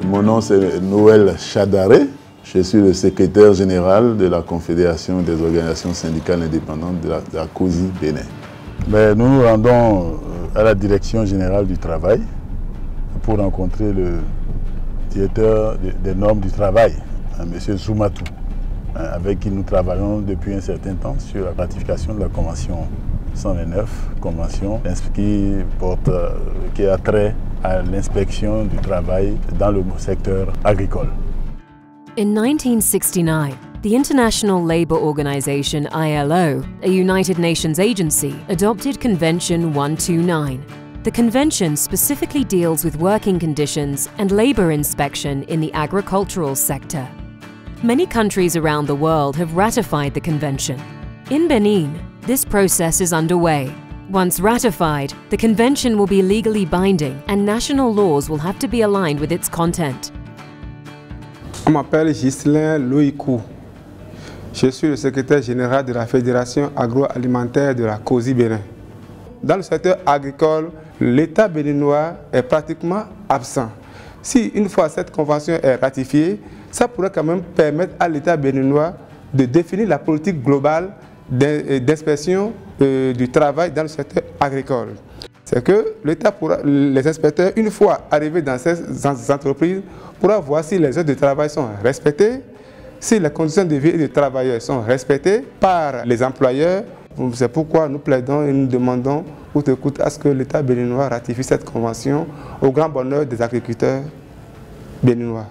Mon nom c'est Noël Chadaré. Je suis le secrétaire général de la Confédération des organisations syndicales indépendantes de la COSI Bénin. Nous nous rendons à la Direction générale du travail pour rencontrer le directeur des normes du travail, M. Zoumatou, avec qui nous travaillons depuis un certain temps sur la ratification de la Convention 129, convention qui a trait à l'inspection du travail dans le secteur agricole. In 1969, the International Labour Organization ILO, a United Nations agency, adopted Convention 129. The convention specifically deals with working conditions and labour inspection in the agricultural sector. Many countries around the world have ratified the convention. In Benin, this process is underway. Once ratified, the convention will be legally binding and national laws will have to be aligned with its content. Je m'appelle Ghislain Loïkou. Je suis le secrétaire général de la Fédération agroalimentaire de la COSI Bénin. Dans le secteur agricole, l'État béninois est pratiquement absent. Si une fois cette convention est ratifiée, ça pourrait quand même permettre à l'État béninois de définir la politique globale d'inspection du travail dans le secteur agricole. C'est que l'État les inspecteurs, une fois arrivés dans ces entreprises, pourra voir si les heures de travail sont respectées, si les conditions de vie des travailleurs sont respectées par les employeurs. C'est pourquoi nous plaidons et nous demandons coûte que coûte à ce que l'État béninois ratifie cette convention au grand bonheur des agriculteurs béninois.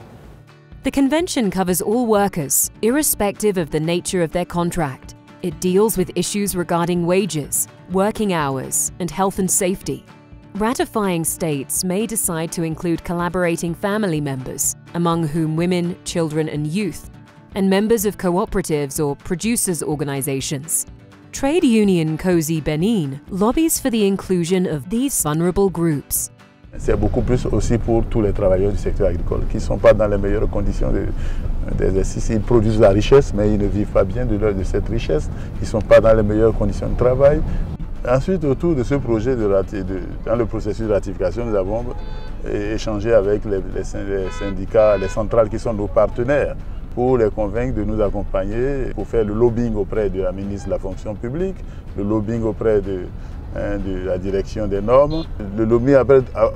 The convention covers all workers, irrespective of the nature of their contract. It deals with issues regarding wages, working hours, and health and safety. Ratifying states may decide to include collaborating family members, among whom women, children, and youth, and members of cooperatives or producers' organizations. Trade union COSI Benin lobbies for the inclusion of these vulnerable groups. C'est beaucoup plus aussi pour tous les travailleurs du secteur agricole qui ne sont pas dans les meilleures conditions d'exercice. Ils produisent la richesse, mais ils ne vivent pas bien de cette richesse. Ils ne sont pas dans les meilleures conditions de travail. Ensuite, autour de ce projet, dans le processus de ratification, nous avons échangé avec les syndicats, les centrales qui sont nos partenaires, pour les convaincre de nous accompagner, pour faire le lobbying auprès de la ministre de la fonction publique, le lobbying auprès de la direction des normes, le lobbying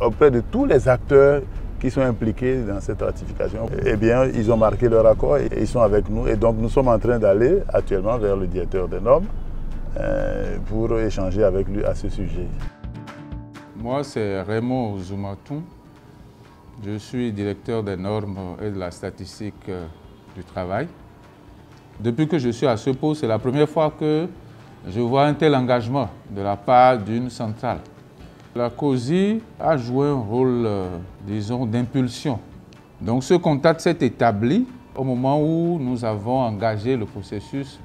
auprès de tous les acteurs qui sont impliqués dans cette ratification. Eh bien, ils ont marqué leur accord et ils sont avec nous. Et donc, nous sommes en train d'aller actuellement vers le directeur des normes pour échanger avec lui à ce sujet. Moi, c'est Raymond Zoumatou. Je suis directeur des normes et de la statistique du travail. Depuis que je suis à ce poste, c'est la première fois que je vois un tel engagement de la part d'une centrale. La COSI a joué un rôle, disons, d'impulsion. Donc ce contact s'est établi au moment où nous avons engagé le processus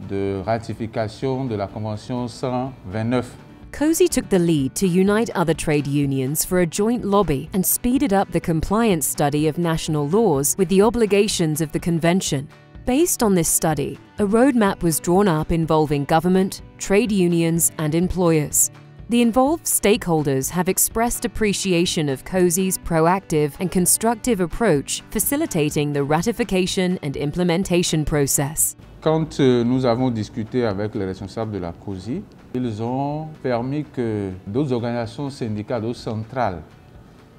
de ratification de la Convention 129. COSI took the lead to unite other trade unions for a joint lobby and speeded up the compliance study of national laws with the obligations of the convention. Based on this study, a roadmap was drawn up involving government, trade unions, and employers. The involved stakeholders have expressed appreciation of COSI's proactive and constructive approach, facilitating the ratification and implementation process. Quand nous avons discuté avec les responsables de la COSI, ils ont permis que d'autres organisations syndicales, d'autres centrales,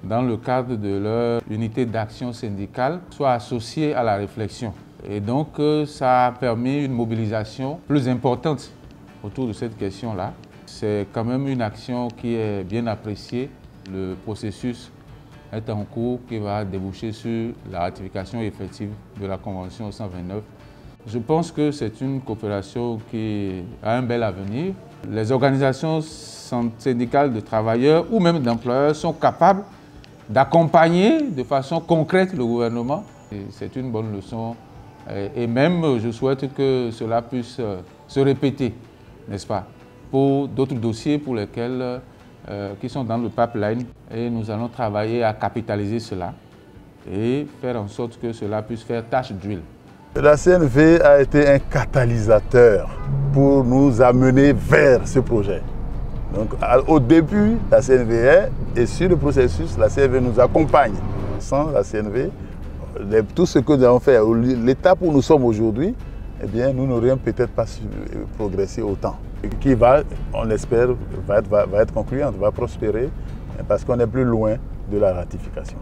dans le cadre de leur unité d'action syndicale, soient associées à la réflexion. Et donc, ça a permis une mobilisation plus importante autour de cette question-là. C'est quand même une action qui est bien appréciée. Le processus est en cours qui va déboucher sur la ratification effective de la Convention 129. Je pense que c'est une coopération qui a un bel avenir. Les organisations syndicales de travailleurs ou même d'employeurs sont capables d'accompagner de façon concrète le gouvernement. C'est une bonne leçon. Et même, je souhaite que cela puisse se répéter, n'est-ce pas, pour d'autres dossiers pour lesquels, qui sont dans le pipeline. Et nous allons travailler à capitaliser cela et faire en sorte que cela puisse faire tache d'huile. La CNV a été un catalyseur pour nous amener vers ce projet. Donc, au début, la CNV est, et sur le processus, la CNV nous accompagne sans la CNV, tout ce que nous avons fait, l'étape où nous sommes aujourd'hui, eh bien, nous n'aurions peut-être pas su progresser autant. Qui va, on l'espère, va être concluante, va prospérer, parce qu'on est plus loin de la ratification.